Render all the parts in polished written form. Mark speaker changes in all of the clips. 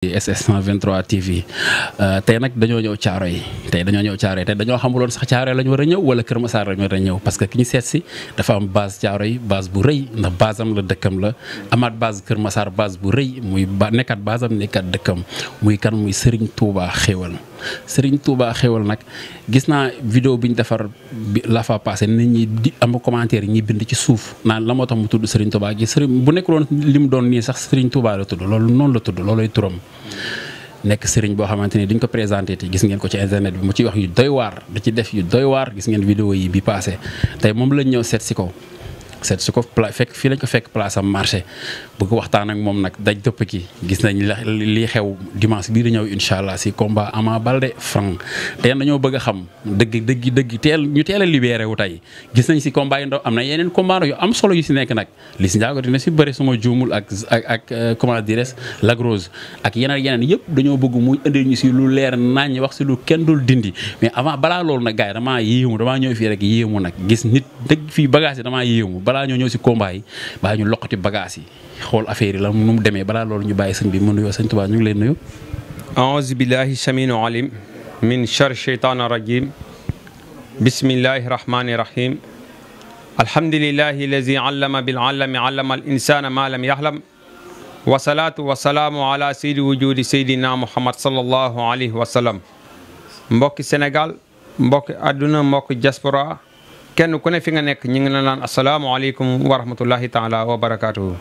Speaker 1: SS 123 TV tey nag dañoo ñëw Thiaroye tey dañoo xamuloon sax Thiaroye la ñu war a ñëw wala Kër Massar la ñu war a ñëw parce que ki ñu seet si dafa am base Thiaroye base bu rëy ndax base am la dëkkam la amaat base Kër Massar base bu rëy muy nekkat base am nekkat dëkkam muy kan muy Serigne Touba Xéwal Serigne Touba Xéwal nag gis naa vidéo bi ñu defar bi la fa passé nit ñi di am commentaire yi ñi bind ci suuf naan la moo tax mu tudd Serigne Touba gi Serigne bu nekkuloon li mu doon nii sax Serigne Touba la tudd loolu noonu la tudd loolooy turam. nekk sëriñ boo xamante ni duñ ko présenté te gis ngeen ko ci internet bi mu ci wax yu doy waar da ci def yu doy waar gis ngeen vidéo yi bi passé tey moom lañ ñëw seet si ko fekk fii lañ ko fekk place am marché bu ko waxtaan ak moom nag daj dëpp ki gis nañ lii xew dimanche bii di ñëw incha allah si combat Ama Baldé Franc tey dañoo bëgg a xam dëgg teel a libéré wu tey gis nañ si combat yi ndaw am na yeneen combat yu am solo yu si nekk nag li si njaago dina si bëri suma juumul ak comment dirais Lac Rose ak yeneen yëpp dañoo bëgg muy indi ñu si lu leer nañ wax si lu kenn dul dindi mais avant balaa loolu nag gars yi damaa ñëw fii rek yéemu nag gis nit dëgg fii bagage yi damaa yéemu balaa ñoo ñëw si combat yi balaa ñu loqati bagage yi xool affaire yi la nu mu demee balaa loolu ñu bàyyi sëñ bi mu nuyoo sëñ Tuubaa ñu ngi leen nuyu.
Speaker 2: aouzu billahi saminu alim min char cheytaan rajim bismillahi rahmani rahim alhamdulillahi allazi allama bil allami allama al insana ma lam yahlam wa salaatu wa salaamu ala saydi wujudi saydina muhammad sallallahu alayhi wa sallam mbokki Sénégal mbokki adduna mbokki diaspora kenn ku ne fi nga nekk ñu ngi la naan asalaamaaleykum wa rahmatullahi taala wa barakaatuhu.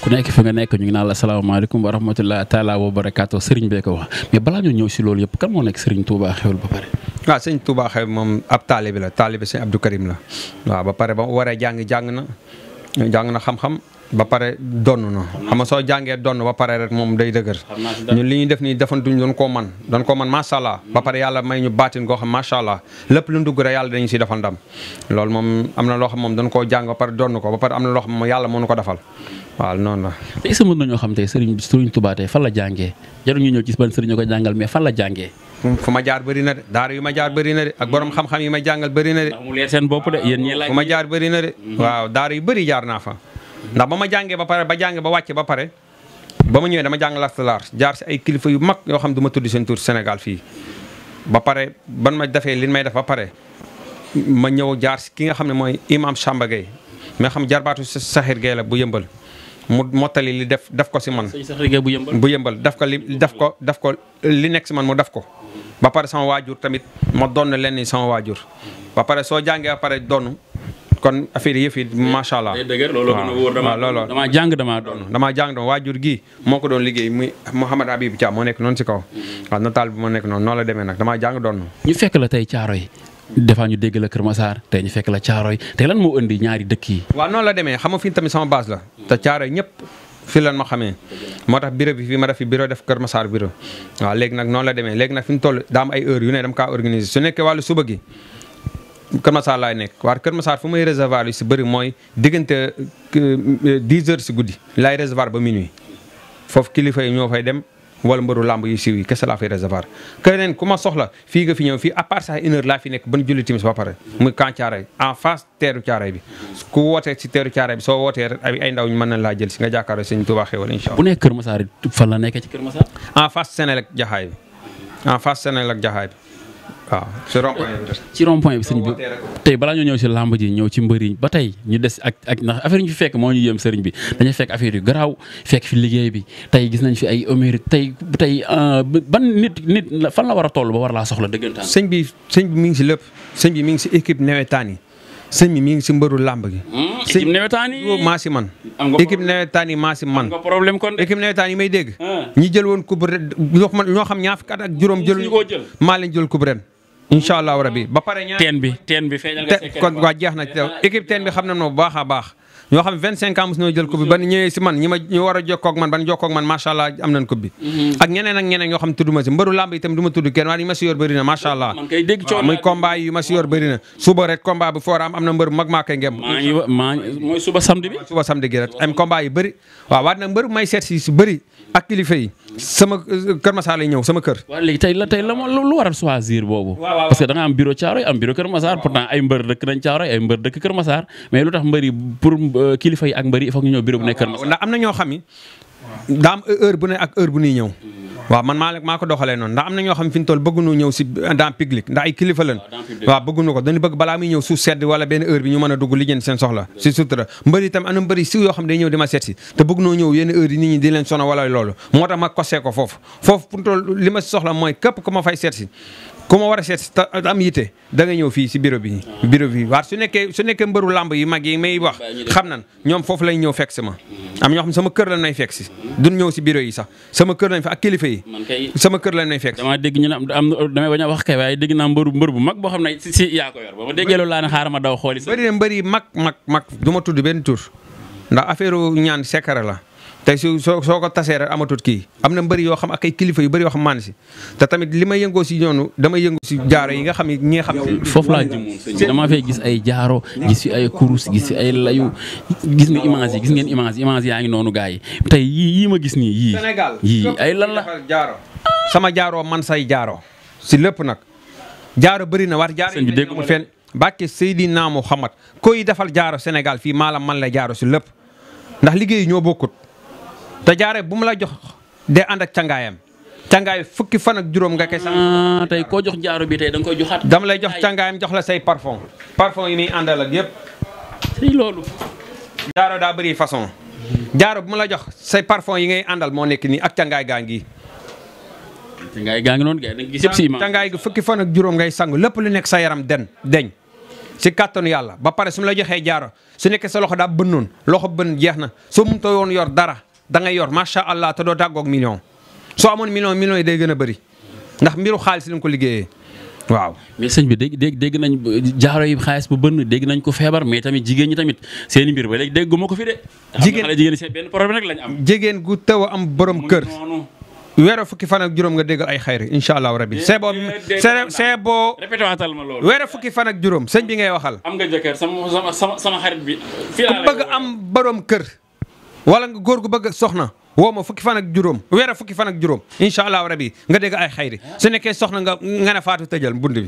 Speaker 1: ku nekk fi nga nekk ñu ngi naan la asalaamaaleykum wa rahmatullahi taala wa barakaatuhu sëriñ bee ko wax mais balaa ñu ñëw si loolu yëpp kan moo nekk sëriñ Touba Xéwal ba pare.
Speaker 2: waaw sëñ Touba Xéwal moom ab taalibe la taalibe sëñ Abdou Karim la waaw ba pare ba mu waree jàng na xam-xam. ba pare donn na xam nga soo jàngee donn ba pare rek moom day dëgër ñun li ñuy def nii defantuñ doon koo man macha allah ba pare yàlla may ñu baatin goo xam macha allah lépp lu dugg rek yàlla dañu si defal ndam loolu moom am na loo xam moom dañ koo jàng ba pare donn ko ba pare am na loo xam moom yàlla moo ñu ko defal waaw noonu la.
Speaker 1: te est-ce que mën nañoo xam tey Serigne Touba tey fan la jàngee jarul ñu ñëw ci ban sëriñ ñu ko jàngal mais fan la jàngee.
Speaker 2: fu ma jaar bëri na de daara yu ma jaar bëri na de ak borom xam-xam yi ma jàngal bëri na de.
Speaker 1: mu leer seen bopp de yéen ñi laaj.
Speaker 2: fu ma jaar bëri na de waaw daara yu bëri jaar naa fa ndax ba ma jàngee ba pare ba jàng ba wàcce ba pare ba ma ñëwee dama jàng lastalaar jaar si ay kilifa yu mag yoo xam du ma tudd seen tur Sénégal fii ba pare ban ma defee li may def ba pare ma ñëw jaar si ki nga xam ne mooy imam Samba Gueye mais xam jarbaatu Saxir Gueye la bu yëmbal mu mottali li def ko si man bu yëmbal daf ko li nekk si man mu def ko ba pare sama waajur tamit ma doon leen ni sama waajur ba pare soo jàngee ba pare doonu kon affaire yëf yi macha allah.
Speaker 1: loolu damaa jàng
Speaker 2: dama waajur gi moo ko doon liggéey muy Mouhamad Habib Thiam moo nekk noonu si kaw waaw nataal bi moo nekk noonu la demee nag damaa jàng doon.
Speaker 1: ñu fekk la tey Thiaroye defaa ñu dégg la Kër Massar tey ñu fekk la Thiaroye tey lan moo indi ñaari dëkk yi.
Speaker 2: waaw noonu la demee xam nga fii tamit sama base la te Thiaroye ñëpp fii lan ma xamee moo tax bureau bi fii ma def fi bureau def Kër Massar bureau waaw léegi nag noonu la demee léegi nag fi mu toll daa am ay heure yu ne dama kaa organiser su nekkee wàllu suba gi Kër Massar laay nekk waaye Kër Massar fu may réservoir yi si bëri mooy diggante 10 heures si guddi laay réservoir ba minuit foofu kilifa yi ñoo fay dem wala mbëru làmb yu siiw yi kese laa fay réservoir. keneen ku ma soxla fii nga fi ñëw fii à part ça 1 heure laa fi nekk ban julli timis ba pare muy camp Thiaroye en face teeru Thiaroye bi ku wootee si teeru Thiaroye bi soo wootee rek ay ndaw ñu mën nañ laa jël si nga jàkkaarloo sëñ Touba Xéwal incha allah.
Speaker 1: bu nekk Kër Massar fan la nekkee ci Kër Massar.
Speaker 2: en face Sénélec Jaxaay bi en face Sénélec Jaxaay bi. waaw
Speaker 1: ci rond point bi sëñ bi tey balaa ñoo ñëw si làmb ji ñëw ci mbëriñ ba tey ñu des ak ndax affaire yi ñu fi fekk moo ñu yëm sëriñ bi dañuy fekk affaire yu garaaw fekk fi liggéey bi tey gis nañ fi ay émérite tey ban nit fan la war a toll ba war laa soxla dëggantaan.
Speaker 2: sëñ bi mi ngi si lépp sëñ bi mi ngi si équipe nawetaan yi sëñ bi mi ngi si mbëru làmb gi.
Speaker 1: équipe nawetaan yi
Speaker 2: maa si man. équipe nawetaan yi maa si man.
Speaker 1: nga problème kon
Speaker 2: équipe nawetaan yi may dégg. ñi jël woon coupe ren ñoo xam ñaar fukki at ak juróom jël maa leen jël coupe ren incha allahu rabi ba pare
Speaker 1: teen bi feeñal nga
Speaker 2: kon waa jeex na équipe teen bi xam na ma bu baax a baax ñoo xam 25 ans mos ñoo jël coupe bi ban ñëwee si man ñu war a jokkoo ak man ban jokkoo ak man macha allah am nañ coupe bi ak ñeneen ñoo xam tudd ma si mbëru làmb itam du ma tudd kenn waaye yi ma si yor bëri na macha allah muy combat yi ma si yor bëri na suba rek combat bu foora am na mbër bu mag maa koy ngem
Speaker 1: mooy suba samedi bi
Speaker 2: suba samedi gi rek am combat yi bëri waaw waaye nag mbër may seet si bëri ak kilifa yi sama Kër Massar lay ñëw sama kër.
Speaker 1: waaw léegi tey la lu waral choisir boobu. parce que da nga am bureau Thiaroye am bureau Kër Massar pourtant ay mbër dëkk nañ Thiaroye ay mbër dëkk Kër Massar mais lu tax mbër yi pour kilifa yi ak mbër yi il faut ñu ñëw bureau bu nekk Kër Massar.
Speaker 2: ndax am na ñoo xam ni daa am heure bu ne ak heure bu ñuy ñëw. waaw man maa ko doxalee noonu ndax am na ñoo xam fi ñu toll bëgguñu ñëw si dans public ndax ay kilifa lañ. waaw bëgguñu ko dañu bëgg balaa muy ñëw suuf sedd wala benn heure bi ñu mën a dugg lijjanti seen soxla si sutura mbëri itam am na mbëri si yoo xam day ñëw di ma seet si te bëgg noo ñëw yenn heure yi nit ñi di leen sono wala loolu moo tax ma kosee ko foofu pour toll li ma si soxla mooy képp ku ma fay seet si ku ma war a seet te am yitte da nga ñëw fii si bureau bi waaw su nekkee mbëru lamb yi mag yi may wax xam nan ñoom foofu lay ñëw fekk si ma am ñoo xam sama kër lañ may fekk si duñ ñëw si bureau yi sax sama kër lañ fa ak kilifa yi sama kër lañ may fekk si.
Speaker 1: dama dégg ñu ne damay bañ a wax kay waaye dégg naa mbër bu mag boo xam ne si yaa ko yor ba ma déggee loolu laa ne xaaral ma daw xooli sa.
Speaker 2: bëri na mbër yi mag du ma tudd benn tur ndax affaire ñaan secret la tey soo ko tasee rek amatut kii am na mbëri yoo xam ak ay kilifa yu bëri yoo xam maan si te tamit li ma yëngoo si ñoonu dama yëngu si jaaro yi nga xam ne ñi nga xam
Speaker 1: foofu laa jëmoon sëñ bi dama fay gis ay jaaro gis fi ay kurus gis fi ay layu gis nga image yi gis ngeen image yaa ngi noonu gars yi tey yii ma gis nii yii ay lan la
Speaker 2: jaaro sama jaaroo man say jaaro si lépp nag jaaro bëri na war jaaro yi dégg fenn bàkke Seydina Muhammad koy defal jaaro Sénégal fii maalam man la jaaro si lépp ndax liggéey ñoo bokkut te jaare bu mu la jox de ànd ak cangaay fukki fan ak juróom nga koy sax.
Speaker 1: tey koo jox jaaro bi tey da nga koy joxaat.
Speaker 2: dama lay jox cangaayam jox la say parfum yi muy àndal ak yëpp.
Speaker 1: tey loolu.
Speaker 2: jaaro daa bëri façon. jaaro bu mu la jox say parfum yi ngay àndal moo nekk nii ak cangaay gaa ngi.
Speaker 1: cangaay gaa ngi noonu gars yi da nga gis yëpp si
Speaker 2: cangaay gi fukki fan ak juróom ngay sangu lépp lu nekk sa yaram deñ si kàttanu yàlla ba pare su mu la joxee jaaro su nekkee sa loxo daa bënnoon loxo bën jeex na soo mënutoo woon yor dara. da ngay yor macha allah te doo tàggoog million soo amoon million yi day gën a bëri ndax mbiru xaalis lañ ko liggéeyee waaw.
Speaker 1: mais sëñ bi dégg nañ jaaro yi xaalis bu bënn dégg nañ ko feebar mais tamit jigéen ñi tamit seen i mbir ba léegi dégguma ko fi de. jigéen ñi seen benn problème rek lañ am.
Speaker 2: jigéen gu taw a am borom kër. weero fukki fan ak juróom nga déggal ay xayri incha allah rabbi. c'est boo
Speaker 1: répété waatal ma loolu.
Speaker 2: weero fukki fan ak juróom sëñ bi ngay waxal.
Speaker 1: am nga jëkkër sama xarit bi. fii
Speaker 2: ku bëgg am borom kër. wala nga góor gu bëgg soxna woo ma fukki fan ak juróom weer fukki fan ak juróom incha allah rabi nga dégg ay xayri su nekkee soxna nga ne faatu tëjal bunt bi.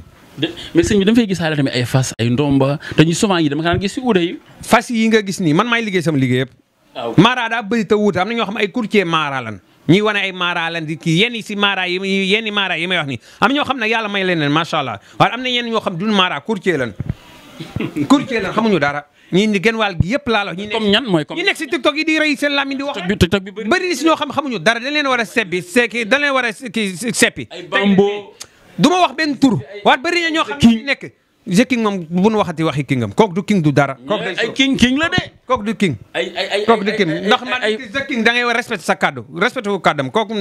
Speaker 1: mais sëñ bi dama fay gis xaaral tamit ay fas ay ndomba te ñu souvent yi dama kaan gis si uude yi.
Speaker 2: fas yi nga gis nii man maay liggéey sama liggéey yëpp. waaw maara daa bëri te wuute am na ñoo xam ay courtier maara lan ñuy wane ay maara lan di kii yenn si maara yi maara yi may wax nii am ñoo xam ne yàlla may leen macha allah waaye am na yenn ñoo xam duñ maara courtier lan xamuñu dara. ñii ni genn wàll gi yëpp laa la wax.
Speaker 1: comme ñan mooy comme
Speaker 2: ñi nekk si TikTok yi di rëy seen làmmiñ di wax.
Speaker 1: TikTok bi
Speaker 2: bëri si ñoo xam xamuñu dara dañ leen war a seppi dañ leen war a seppi.
Speaker 1: ay bambo.
Speaker 2: du ma wax benn tur. waaye bëri na ñoo xam ne nekk. The King moom bu nu waxati waxi kingam kooku du king du dara. kooku
Speaker 1: ay king la de.
Speaker 2: kooku du king. kooku du king ndax man The King da ngay war respecté sa kàddu respecté wu kàddam kooku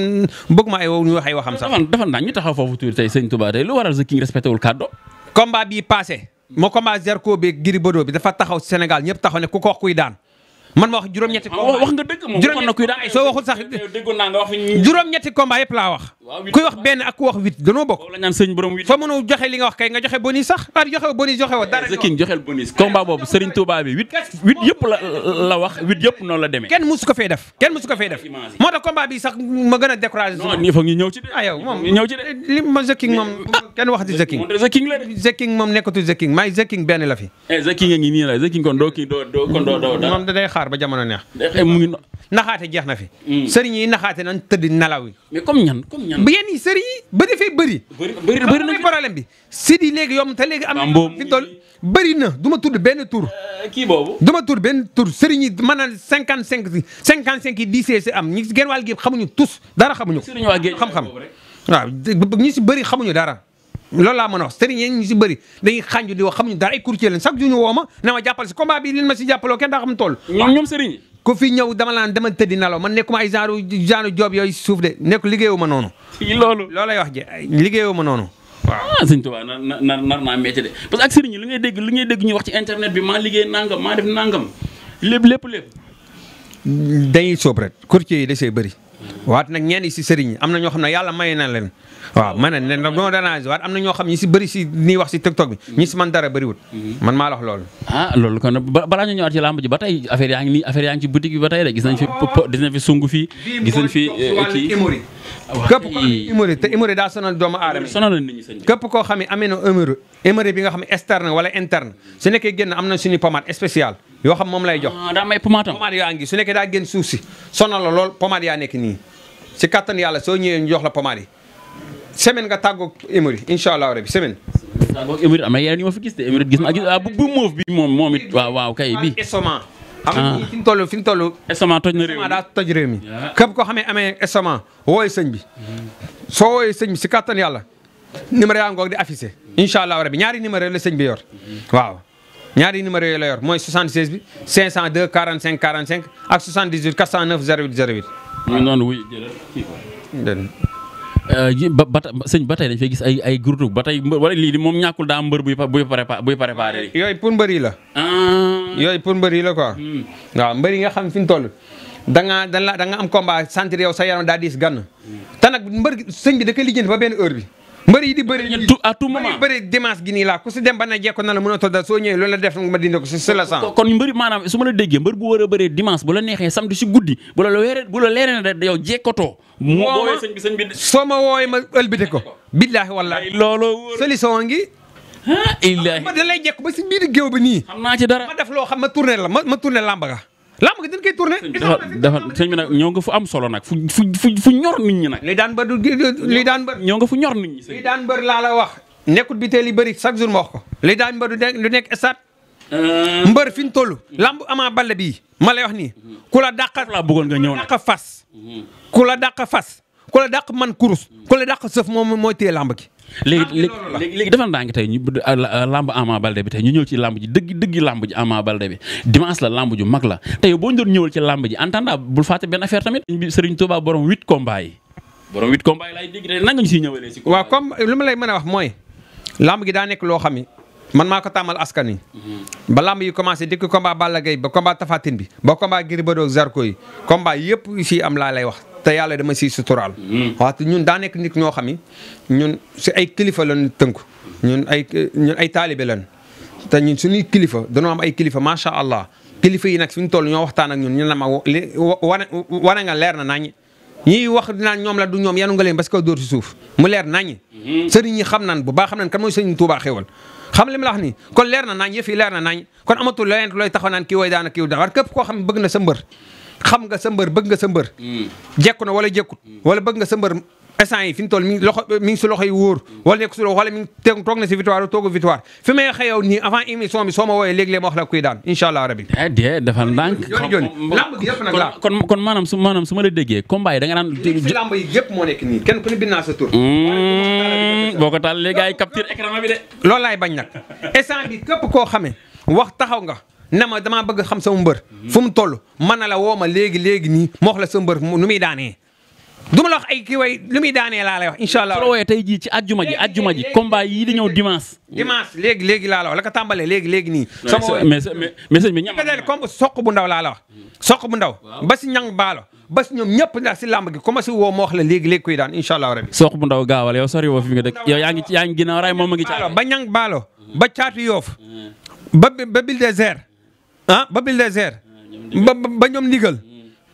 Speaker 2: bëgg ma ñu wax ay waxam sax.
Speaker 1: dafa naa ñu taxaw foofu tuuti tey sëñ Touba tey lu waral The King respecté wul kàddu.
Speaker 2: combat bii passé moo combat Zarko bi Gris Bordeaux bi dafa taxaw Sénégal ñëpp taxaw ne ku ko wax kuy daan man ma wax juróom-ñetti combat
Speaker 1: wax nga dëgg moom waxoon na kuy daan
Speaker 2: soo waxul sax
Speaker 1: déggoon naa nga wax
Speaker 2: juróom-ñetti combat yëpp laa wax kuy wax benn ak ku wax 8 danoo bokk
Speaker 1: la ñaan sëñ borom 8
Speaker 2: soo mënu joxe li nga wax kay nga joxe bonus sax joxe bonus joxe wa dara
Speaker 1: The King joxel bonus combat boobu Serigne Touba bi 8 yëpp la wax 8 yëpp noonu la demee
Speaker 2: kenn musu ko fee def moo tax combat bi sax ma gën a découragé
Speaker 1: non il faut ñu ñëw ci de
Speaker 2: yow moom
Speaker 1: ñëw ci de
Speaker 2: li ma The King moom kenn waxati The King The King moom nekkatu The King maay The King benn la fi
Speaker 1: The King a ngi nii la The King kon doo
Speaker 2: moom da day xaar ba jamono neex naxaate jeex na fi sëriñ yi naxaate nañ tëdd nelaw yi
Speaker 1: mais comme ñan
Speaker 2: bu yenn yi sëriñ yi ba defee bëri na problème bi sidi léegi yomb te léegi am na fi toll bëri na du ma tudd benn tur
Speaker 1: kii boobu
Speaker 2: du ma tudd benn tur sëriñ yi mën na 55 yi diisee si am ñi si genn wàll gi xamuñu tous dara xamuñu xam-xam waaw ñi si bëri xamuñu dara loolu laa mën a wax sëriñ yi ñu si bëri dañuy xànju di wax xamuñu dara ay courtier leen chaque jour ñu woo ma ne ma jàppal si combat bi liñ ma si jàppaloo kenn daa xam toll
Speaker 1: ñoom sëriñ yi
Speaker 2: ku fi ñëw dama tëddi nelaw man nekkuma ay genre job yooyu suuf de nekk liggéeyu ma noonu loolu lay wax ji liggéeyu ma noonu
Speaker 1: waaw sëñ Tuubaa nar naa métti de parce que ak sëriñ yi li ngay dégg ñuy wax ci internet bi maa liggéey nangam maa def nangam lépp
Speaker 2: dañuy sóob rek courtier yi da see bëri waat nag ñenn si sëriñ yi am na ñoo xam ne yàlla may na leen waaw ma ne leen doo danage waat am na ñoo xam ñi si bëri si nii wax si TikTok bi ñi si man dara bëriwut man maa la wax loolu
Speaker 1: loolu kon balaa ñu ñëwaat ci làmb ji ba tey affaire yaa ngi ci boutique bi ba tey de gis nañ fi sungu fii gis nañ fi kii
Speaker 2: képp ko amee hémorroïde te hémorroïde daa sonal doomu aadama
Speaker 1: sonal nit ñi sëñ bi.
Speaker 2: képp koo xam ne amee na hémorroïde bi nga xam ne externe wala interne su nekkee génn am na suñu pommade spéciale yoo xam moom lay jox.
Speaker 1: daa may pomaatam.
Speaker 2: pommade yaa ngi su nekkee daa génn suuf si sonal la lool pommade yaa nekk nii si kattan yàlla soo ñëwee ñu jox la pommade yi semaine nga tàggoog hémorroïde incha allah rabi semaine.
Speaker 1: tàggoog hémorroïde am na yeneen yu ma fi gis de hémorroïde gis naa bu moof bi moom it waaw kay bi
Speaker 2: estomac. xam nga fi ñu toll.
Speaker 1: estomac toj na réew mi
Speaker 2: daa toj réew mi. képp koo xamee amee estomac wooy sëñ bi. soo wooyee sëñ bi si kattan yàlla numéro yaa ngoog di affiché. incha allah rabi ñaari numéro la sëñ bi yor. waaw ñaari numéro yooyu la yor mooy 76 bi 502 45 45 ak 78 409 08 08.
Speaker 1: ñu noonu wuy jëlal sëñ ba tey dañ fay gis ay groupe ba tey wala lii di moom ñàkkul daa mbër buy préparé.
Speaker 2: yooyu pour mbër yi la. yooyu pour mbër yi la quoi. waaw mbër yi nga xam fi ñu toll da nga am combat sentir yow sa yaram daa diis gann. te nag mbër sëñ bi da koy lijjanti ba benn heure bi. mbër yi di bëri
Speaker 1: à tout moment
Speaker 2: bëri dimanche gi nii laa ku si dem ba na jekko na la mën a toddal soo ñëwee loolu la def ma dindi ko si la sang.
Speaker 1: kon mbëri maanaam su ma la déggee mbër bu war a bëree dimanche bu la neexee samedi si guddi bu la leeree ne yow jekkotoo. moo woowee sëñ bi
Speaker 2: soo ma woowee ma ëlbite ko. billaahi wallaahi
Speaker 1: looloo
Speaker 2: solution ngi.
Speaker 1: illaahi
Speaker 2: ma da lay jekk ba si biir géew bi nii.
Speaker 1: xam naa ci dara
Speaker 2: ma def loo xam ma tourné la ma tourné làmb ga. làmb gi dañ koy tourné.
Speaker 1: dafa sëñ bi nag ñoo nga fu am solo nag fu ñor nit ñi nag.
Speaker 2: li daan bër li daan bër.
Speaker 1: ñoo nga fu ñor nit ñi.
Speaker 2: li daan bër laa la wax. nekkut bi teel yi bëri chaque jour ma wax ko. li daan bër du nekk stade. mbër fi ñu toll. lamb Ama Baldé bii ma lay wax nii. ku la dàq
Speaker 1: laa bëggoon nga ñëw nag
Speaker 2: dàq fas. ku la dàq fas. ku la dàq man kurus. ku la dàq sëf moom mooy téye lamb gi.
Speaker 1: léegi defal naa ngi tey ñu lamb Ama Baldé bi tey ñu ñëw ci lamb ji dëgg lamb ji Ama Baldé bi dimanche la lamb ju mag la tey boo ñu doon ñëwal ci lamb ji en tant bul fàtte benn affaire tamit Serigne Touba borom 8 combats yi borom 8 combats yi laay dégg tey nan nga ñu siy ñëwalee si
Speaker 2: waaw comme lu ma lay mën a wax mooy lamb gi daa nekk loo xam ni man maa ko tàmmal askan wi ba lamb yi commencé dëkk combat Balla Gaye ba combat Tapha Tine bi ba combat Gris Bordeaux Zarko yi combat yëpp fii am laa lay wax te yàlla dama siy suturaal. waaw te ñun daa nekk nit ñoo xam ni ñun si ay kilifa lañ tënku ñun ay taalibe lañ te ñun suñuy kilifa dañoo am ay kilifa macha allah kilifa yi nag suñu toll ñoo waxtaan ak ñun ñu ne ma wane nga leer na naññi ñiy wax naan ñoom la du ñoom yanu nga leen parce que dóor si suuf mu leer naññi. sëriñ ñi xam nan bu baax xam nan kan mooy sëriñ Tuubaa xéwal xam li ma la wax nii kon leer na nañ yëf yi leer na nañ kon amatul leneen looy taxaw naan kii way daana kii daan war képp koo xam ne bëgg na sa mbër xam nga sa mbër bëgg nga sa mbër jekku na wala jekkut wala bëgg nga sa mbër instant yi fi mu toll mi ngi si loxo yi wóor wala nekk si loxo wala mi ngi toog na si victoire toogu victoire fi may xëyow nii avant émission bi soo ma wooyee léegi-léeg ma wax la kuy daan incha allah rabi
Speaker 1: defal ndànk
Speaker 2: lamb gi yëpp nag laa
Speaker 1: kon maanaam su ma la déggee combat yi da nga naan
Speaker 2: fi lamb yi yëpp moo nekk nii kenn ku ne bind naa sa tur
Speaker 1: boo ko taal léegi ay capture écran bi de
Speaker 2: loolu laay bañ nag instant bi képp koo xamee wax taxaw nga ne ma damaa bëgg xam sama mbër fu mu toll mën na la woo ma léegi nii ma wax la sa mbër nu muy daanee du ma la wax ay kii way lu muy daanee laa lay wax incha allah.
Speaker 1: su la wooyee tey jii ci ajjuma ji combat yii di ñëw dimanche.
Speaker 2: léegi laa la wax la ko tàmbalee léegi nii.
Speaker 1: mais sëñ bi ñam
Speaker 2: comme soq bu ndaw laa la wax. soq bu ndaw ba si ñang baalo ba si ñoom ñëpp ndax si làmb gi commencé woo ma wax la léegi kuy daan incha allah rabi.
Speaker 1: soq bu ndaw gaawal yow sori woo fi nga dëkk yow yaa ngi ginnaaw raay moom ma ngi ca
Speaker 2: ba ñang baalo ba caatu yoof ba bil désert ba bil désert ba ñoom ndigal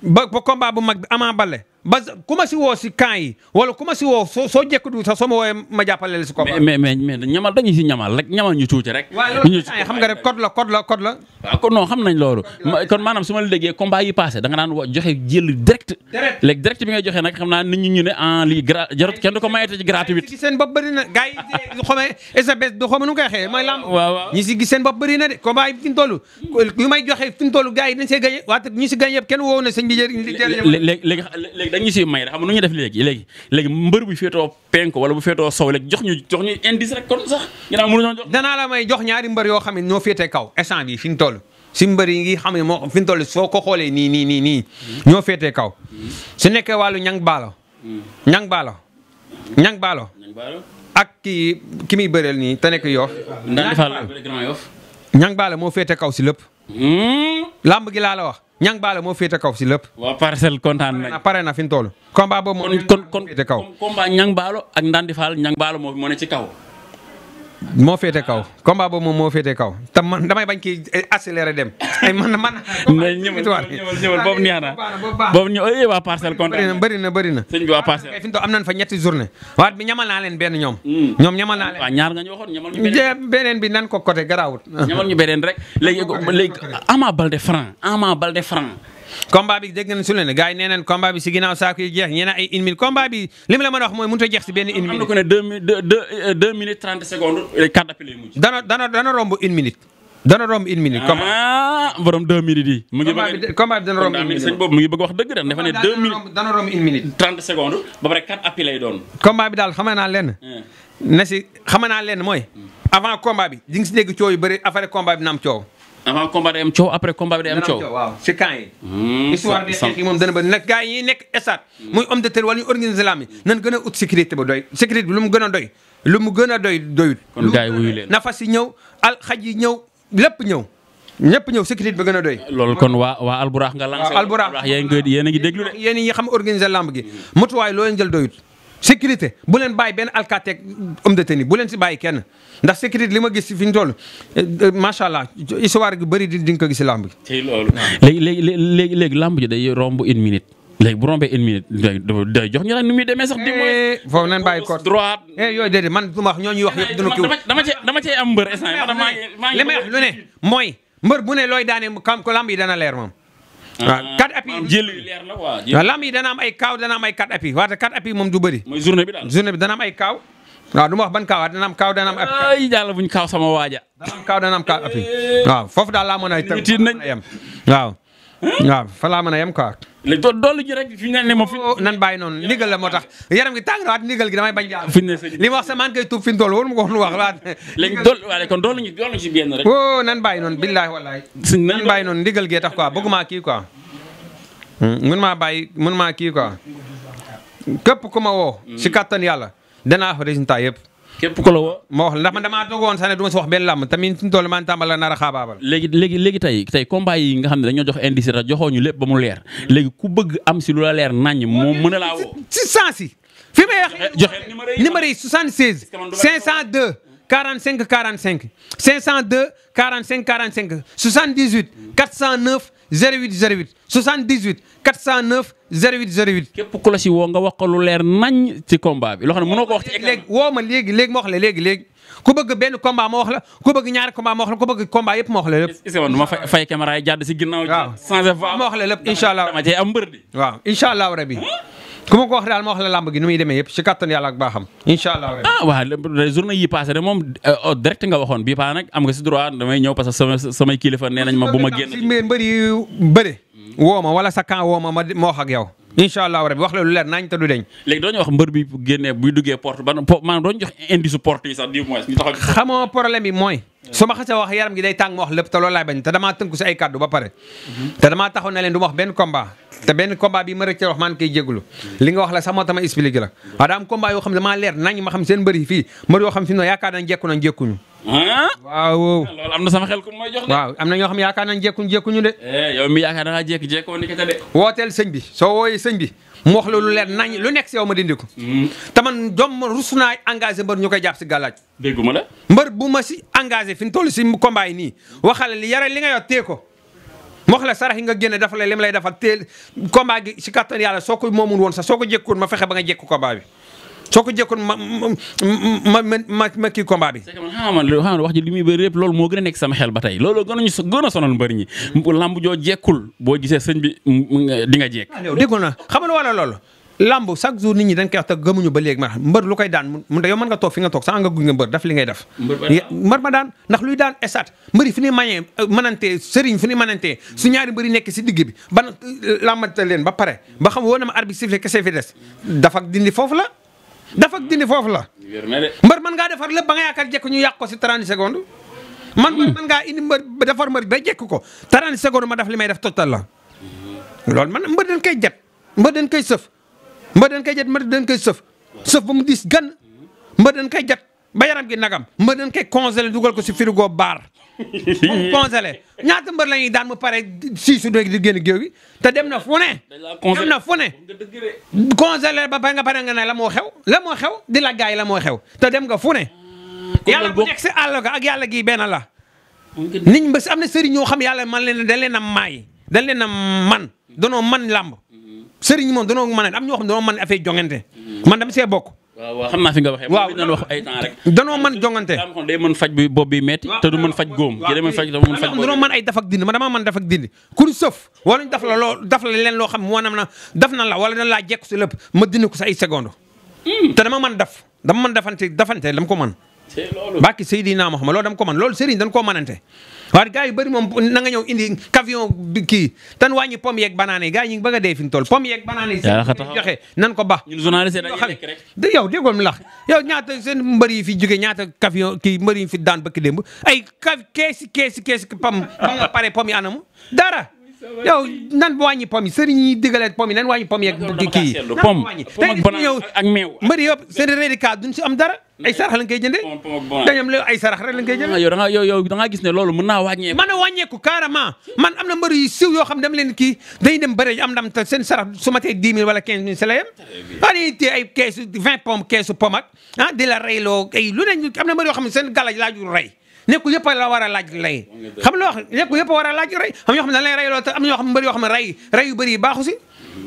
Speaker 2: ba combat bu mag bi Ama Baldé ba ku ma si woo si camp yi wala ku ma si woo soo jekkudu sax soo ma woowee ma jàppale la si combat. mais
Speaker 1: ñamal dañu si ñamal rek ñamal ñu tuuti rek.
Speaker 2: waaw loolu xam nga rek code la.
Speaker 1: waaw kon non xam nañ loolu. kon maanaam su ma la déggee combat yi passé da nga daan joxe jël direct. léegi direct bi ngay joxe nag xam naa nit ñi ñu ne lii jarut kenn du ko mayete ci gratuit.
Speaker 2: si seen bopp bëri na gars yi xamee SBS du xamee nu mu koy waxee mooy lamb.
Speaker 1: waaw
Speaker 2: ñi si gis seen bopp bëri na de combat yi fi ñu toll yu may joxe fi ñu toll gars yi dañ see gagné waate ñi si gagné yëpp kenn woo na sëñ bi
Speaker 1: léegi dañu si may xam nu ñuy def léegi mbër bu féetoo penko wala bu féetoo sow léegi jox ñu indice rek kon sax ginnaaw mënuñoo jox.
Speaker 2: danaa la may jox ñaari mbër yoo xam ne ñoo féetee kaw instant bi fi ñu toll si mbër yi ngi xam ne moo fi ñu toll soo ko xoolee nii ñoo féetee kaw su nekkee wàllu ñang baalo ak ki muy bëreel nii te nekk Yoff ñang baalo moo féetee kaw si lépp lamb gi laa la wax ñang baalo moo féete kaw si lépp.
Speaker 1: waa parcelle kontaan nañ.
Speaker 2: pare na fi mu toll. combat boobu moo
Speaker 1: féete kaw. combat ñang baalo ak Ndandi Fall ñang baalo moo ne ci kaw.
Speaker 2: moo féete kaw combat boobu moom moo féete kaw te man damay bañ kii accéléré dem ay man.
Speaker 1: ñëwal boobu neex na boobu ñëw waa parcelle kontaan
Speaker 2: bëri na
Speaker 1: sëñ bi waa parcelle
Speaker 2: fi mu toll am nañ fa ñetti journée waat bi ñamal naa leen benn ñoom ñamal naa leen
Speaker 1: waaw ñaar nga ñu waxoon ñamal ñu
Speaker 2: beneen bi nan ko côté garaawut
Speaker 1: ñamal ñu beneen rek léegi Ama Baldé Franc
Speaker 2: combat bi dégg ngeen su leen gars yi nee nañ combat bi si ginnaaw saako yi jeex ñeneen ay 1 minute combat bi li ma la mën a wax mooy mënut a jeex si benn 1 minute.
Speaker 1: am na ko ne 2 minutes 30 secondes 4 appels lay mujj.
Speaker 2: dana romb 1 minute. dana romb 1 minute.
Speaker 1: borom 2 minutes yi. mu ngi bëgg
Speaker 2: combat bi dana romb 1 minute
Speaker 1: sëñ boobu mu ngi bëgg wax dëgg dafa ne 2 minutes
Speaker 2: dana romb 1 minute.
Speaker 1: 30 secondes ba pare 4 appels lay doon.
Speaker 2: combat bi daal xam naa lenn. mooy. avant combat bi di nga si dégg coow yu bëri après combat bi na am coow.
Speaker 1: avant combat day am coow après combat bi day am coow.
Speaker 2: waaw si camp yi. histoire des xeex yi moom dana bëri nag gars yi nekk stade. muy homme de terre wala ñu organiser lamb yi nan gën a ut sécurité ba doy. sécurité bi lu mu gën a doy. lu mu gën a doy doyut.
Speaker 1: kon gars yi wuyu leen
Speaker 2: na fas yi ñëw xaj yi ñëw lépp ñëw. ñëpp ñëw sécurité ba gën a doy.
Speaker 1: loolu kon waa Alburax nga lancé.
Speaker 2: waaw Alburax
Speaker 1: yéen a ngi déglu de.
Speaker 2: yéen ñi xam organiser lamb gi. motuwaay loo leen jël doyut. sécurité bu leen bàyyi benn alkateeg homme de tenue bu leen si bàyyi kenn ndax sécurité li ma gis fi ñu toll macha allah histoire gi bëri di nga ko gis si lamb gi.
Speaker 1: tey loolu. léegi lamb ji day romb 1 minute. léegi bu rombee 1 minute day jox ñu naan nu muy demee sax.
Speaker 2: foofu nañ bàyyi ko
Speaker 1: droite.
Speaker 2: yooyu déedéet man du ma wax ñooñu wax yëpp dina kii.
Speaker 1: dama cee am mbër instant
Speaker 2: li may wax lu ne mooy mbër bu ne looy daane kam ko lamb yi dana leer moom. waaw 4 appuis
Speaker 1: jël leer la quoi.
Speaker 2: waaw lamb yi dana am ay kaaw dana am ay 4 appuis waaye 4 appuis moom du bëri.
Speaker 1: mooy journée bi daal
Speaker 2: journée bi dana am ay kaaw. waaw du ma wax ban kaaw dana am kaaw dana am.
Speaker 1: ay jàll buñ kaaw sama waaja.
Speaker 2: dana am kaaw dana am 4 appuis. waaw foofu daal laa mën a yem. waaw fa laa mën a yem quoi.
Speaker 1: léegi doolu ji rek fi ñu ne moom fi.
Speaker 2: nan bàyyi noonu ndigal la moo tax yaram gi tàng na waat ndigal gi damay bañ jàll.
Speaker 1: fi ne sëñ
Speaker 2: li ma wax sa maan koy tuub fi mu toll war ma ko wax waat.
Speaker 1: léegi kon doolu ñu si benn rek.
Speaker 2: nan bàyyi noonu billaahi wallaahi. nan bàyyi noonu ndigal gee tax quoi bëgguma kii quoi. mun maa kii quoi. képp ku ma woo. si kattan yàlla danaa wax résultat yëpp.
Speaker 1: képp ku la woo.
Speaker 2: ma wax ndax man damaa doog woon sax ne du ma si wax benn làmb tamit fi mu toll maan tàmbal la nar a xaabaabal.
Speaker 1: léegi tey combat yi nga xam ne dañoo jox indice rek joxoo ñu lépp ba mu leer léegi ku bëgg am si lu la leer naññ moom mën a laa woo.
Speaker 2: si sens yi fi may wax.
Speaker 1: joxe
Speaker 2: numéro yi 76. 502 45 45 502 45 45 78 409 08 08 78 409 08 08.
Speaker 1: képp ku la si woo nga wax ko lu leer nañ ci combat bi loo xam ne mënoo ko wax ci.
Speaker 2: léegi woo ma léegi ma wax la léegi ku bëgg benn combat ma wax la ku bëgg ñaari combat ma wax la ku bëgg combat yëpp ma wax la lépp.
Speaker 1: est-ce que man duma fay caméra yi jàdd si ginnaaw.
Speaker 2: waaw
Speaker 1: changé voix
Speaker 2: ma wax la lépp incha allah
Speaker 1: dama cee am mbër di.
Speaker 2: waaw incha allah rabi ku ma ko wax daal ma wax la lamb gi nu muy demee yëpp si kattan yàlla ak baaxam incha allah.
Speaker 1: waaw journée yi passé de moom direct nga waxoon bii paa nag am nga si droit damay ñëw parce que samay kilifa nee nañ ma bu ma génn.
Speaker 2: si mbër yi bëre woo ma wala sa camp woo ma wax ak yow. incha allah rabi wax la lu leer nañ te du deñ.
Speaker 1: léegi doo ñu wax mbër bi génnee buy duggee porte ba maanaam doo ñu jox indice porte yi sax du moins ñu taxaw.
Speaker 2: xamoo problème bi mooy. su ma xasee wax yaram gi day tàng ma wax lépp te loolu laay bañ te damaa tënku si ay kàddu ba pare. te damaa taxaw ne leen du ma wax benn combat. te benn combat bi ma rëcc wax maan koy jégalu. li nga wax la sax moo tax ma expliqué la. waaw daa am combat yoo xam ne damaa leer nañ ma xam seen mbër yi fii mbër yoo xam fi mu ne yaakaar nañ jekku nañ jekkuñu. waaw.
Speaker 1: loolu am na sama xel ku may jox de.
Speaker 2: waaw am na ñoo xam yaakaar nañ jekkuñu de.
Speaker 1: yow mi yaakaar naa jékkoon ni de.
Speaker 2: wooteel sëñ bi soo wooyee sëñ bi mu wax lu leer nañ lu nekk si yow ma dindi ko. te man doom ma rus naa engagé mbër ñu koy jàpp si gàllaaj.
Speaker 1: dégguma la.
Speaker 2: mbër bu ma si engagé fi mu toll si combat yi nii waxale li yare li nga yor tee ko mu wax la sarax yi nga génne dafa la li ma lay defal teel combat gi si kattan yàlla soo ko moomul woon sax soo ko jékkoon ma fexe ba nga jékku combat bi soo ko jékkoon ma kii combat bi.
Speaker 1: c'est que man xam wax ji li muy bëri yëpp loolu moo gën a nekk sama xel ba tey loolu gën a sonal mbër ñi lamb joo jekkul boo gisee sëñ bi di nga jekk.
Speaker 2: déggul na xam nga wala loolu lamb chaque jour nit ñi dañ koy wax te gëmuñu ba léegi ma mbër lu koy daan mun yow mën nga toog fi nga toog sax nga gunge mbër daf li ngay def. mbër ma daan ndax luy daan esat mbëri fi ñuy mañee mënantee sëriñ fi ñuy mënantee su ñaari mbëri nekk si digg bi ban lambante leen ba pare ba xam woo na ma arbitre sifflé kese fi des dafa dindi foofu la mbër mën ngaa defar lépp ba nga yaakaar jekk ñu yàq ko si 30 secondes man mën ngaa indi mbër defar mbër ba jekk ko 30 secondes ma def li may def total la loolu man mbër dañ koy jet mbër dañ koy sëf mbër dañ koy sëf ba mu diis gan mbër dañ koy jet ba yaram gi nagam mbër dañ koy congelé dugal ko si frigo baar mu congelé ñaata mbër la ñuy daan mu pare siisu dégg di génn géew gi te dem na fu ne congelé ba pare nga ne la moo xew di la gaay la moo xew te dem nga fu ne yàlla bu nekk si àll ga ak yàlla gi benn la. niñ ba am na sëriñ ñoo xam yàlla man leen dañ leen a maay dañ leen a man danoo man làmb sëriñ moom danoo mën a am ñoo xam danoo mën affaire jongante man dama see bokk.
Speaker 1: waaw xam naa fi nga waxee.
Speaker 2: waaw
Speaker 1: moom wax ay temps rek.
Speaker 2: danoo mën jongante.
Speaker 1: daa day mën faj bi bopp bi metti te du mën faj góom. waaw day mën faj
Speaker 2: danoo mën ay daf ak dindi man damaa mën daf ak dindi ku ñu sëf wala ñu daf la leen loo xam moo nam na daf na la wala dañ laa jekku si lépp ma dindi ko sa ay seconde te dama mën dama mën dafante dama ko mën.
Speaker 1: c'est loolu.
Speaker 2: bàkki Seydina Muhammad loolu dama ko mën loolu sëriñ dañ koo mënante waaye gars yu bëri moom na nga ñëw indi camion bi kii tan wàññi pomme yeeg banaane yi gars yi ñu bëgg a dee fi ñu toll pomme yeeg banaane yi joxe nan ko ba
Speaker 1: ñun journaliste dañuy lekk rek.
Speaker 2: yow déggoo mi lax yow ñaata seen mbër yi fi jóge ñaata camion kii mbër yi fi daan bëkk démb ay keesi pom nga pare pomme yi anamu dara yow nan wàññi pomme yi sëriñ yi diggalee pomme yi nan wàññi pomme yeeg kii yi nan wàññi tey ñëw
Speaker 1: ak meew
Speaker 2: mbër yëpp seen rédicat duñ si am dara ay sarax lañ koy jëndee dañam la ay sarax rek lañ koy jëndee
Speaker 1: yow da nga gis ne loolu mën naa wàññeeku.
Speaker 2: mën a wàññeeku carrément man am na mbër yu siw yoo xam dama leen kii dañuy dem bëre am ndam te seen sarax su ma tee 10 000 wala 15 000 si la yem dañuy téye ay keesu 20 pommes keesu pomme ak di la reyloo ay lu ne am na mbër yoo xam ne seen galaj laajul rey nekku yëpp la war a laaj lay xam loo wax nekku yëpp a war a laaj rey am ñoo xam ne dañ lay reyloo te am na ñoo xam ne mbër yoo xam ne rey yu bëri yi baaxu si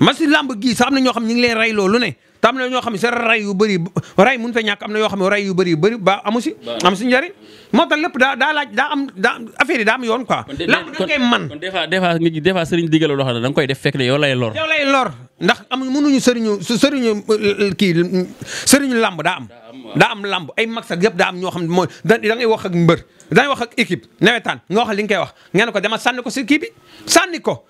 Speaker 2: ma si lamb gii sax am na ñoo xam ne ñu ngi leen reyloo lu ne te am na ñoo xam ne seen rey yu bëri rey mënu fa ñàkk am na yoo xam ne rey yu bëri ba amu si am si njëriñ moo tax lépp daa laaj daa affaire yi daa am yoon quoi lamb da ngay man
Speaker 1: kon des fois sëriñ digal loo xam ne da nga koy def fekk ne yow lay lor
Speaker 2: ndax am mënuñu sëriñu lamb daa am lamb ay mag sax yëpp daa am ñoo xam ne mooy da ngay wax ak mbër da ngay wax ak équipe nawetaan nga wax li nga koy wax nga ne ko dama sànni ko si kii bi sànni ko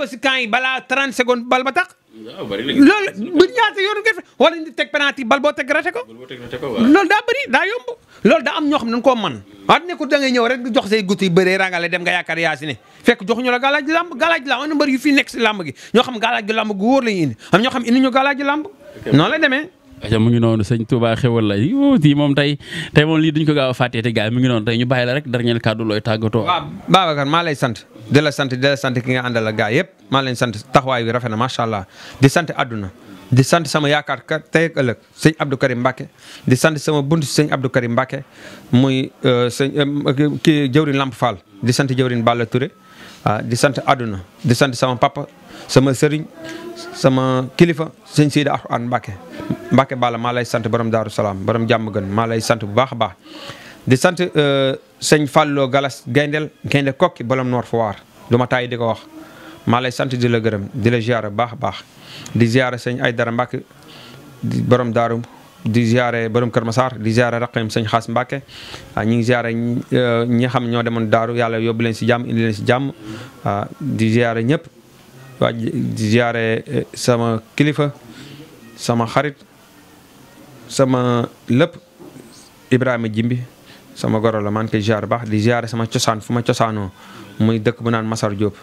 Speaker 2: si camp yi balaa 30 secondes bal ba tax loolu bu ñaata yoonu nga wala di teg penalty bal boo teg rate ko loolu daa bëri daa yomb loolu daa am ñoo xam ne dañ koo man waaye ne ko da ngay ñëw rek di jox say gut yi bëree rangale dem nga yaakaar yaa si ne fekk joxuñu la galaaj lamb am na mbër yu fi nekk si lamb gi ñoo xam galaaj gi lamb gu wóor lañu indi am ñoo xam indi ñu galaaj lamb noonu la demee
Speaker 1: aja mu ngi noonu sëñ Touba xewal la yi moom tey moom lii duñ ko gaaw a fàttee te gars yi mu ngi noonu tey ñu bàyyi la rek dernier kàddu looy tàggatoo.
Speaker 2: waaw Babacar maa lay sant di la sant ki nga àndal ak gars yëpp maa leen sant taxawaay bi rafet na macha allah di sant àdduna di sant sama yaakaar ka tey ak ëllëg sëñ Abdou Karim Mbacke di sant sama bunt sëñ Abdou Karim Mbacke muy sëñ kii jëwrin Lamp Fall di sant jëwrin Balla Touré di sant àdduna di sant sama papa sama sëriñ sama kilifa sëñ Sidi Alxuraan Mbacke Balla maa lay sant borom Daaru Salaam borom jàmm gën maa lay sant bu baax a baax di sant sëñ Fallou Galas Gaynde kokki borom Nord Foire du ma taay di ko wax maa lay sant di la gërëm di la ziare bu baax a baax di ziare sëñ Aydara Mbacke di borom Daaru di ziare borom Kër Massar di ziare raqam sëñ Xaas Mbacke ñu ngi ziare ñi xam ñoo demoon Daaru yàlla yóbbu leen si jàmm indi leen si jàmm di ziare ñëpp waa di ziare sama kilifa sama xarit sama lépp Ibrahima Jimbi sama goro la man koy ziare baax di ziare sama cosaan fu ma cosaanoo muy dëkk bu naan Masar Diop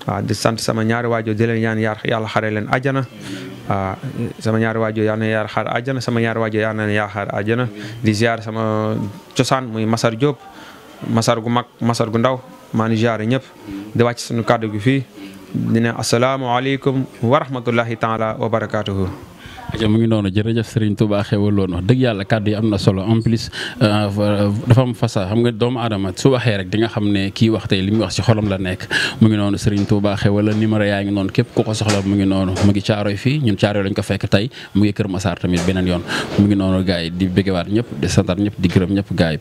Speaker 2: waaw di sant sama ñaari waajur di leen ñaan yàlla xare leen àjjana waaw sama ñaari waajur yàlla na yàlla xare àjjana sama ñaari waajur yàlla na yàlla xare àjjana di ziare sama cosaan muy Masar Diop Masar gu mag Masar gu ndaw maa ngi ziare ñëpp di wàcc suñu kàddu gi fii di ne asalaamaaleykum wa rahmatullahi taala wa barakaatuhu.
Speaker 1: mu ngi noonu jërëjëf Serigne Touba xewal loon wax dëgg yàlla kàddu yi am na solo en plus dafa am fasa xam nga doomu aadama su waxee rek di nga xam ne kii wax tey li muy wax ci xolam la nekk mu ngi noonu Serigne Touba xewal la numéro yaa ngi noonu képp ku ko soxla mu ngi noonu mu ngi caaroy fii ñun caaroy lañ ko fekk tey mu ngi Kër Massar tamit beneen yoon mu ngi noonu gars yi di bëggewaat ñëpp di santaat ñëpp di gërëm ñëpp gars yi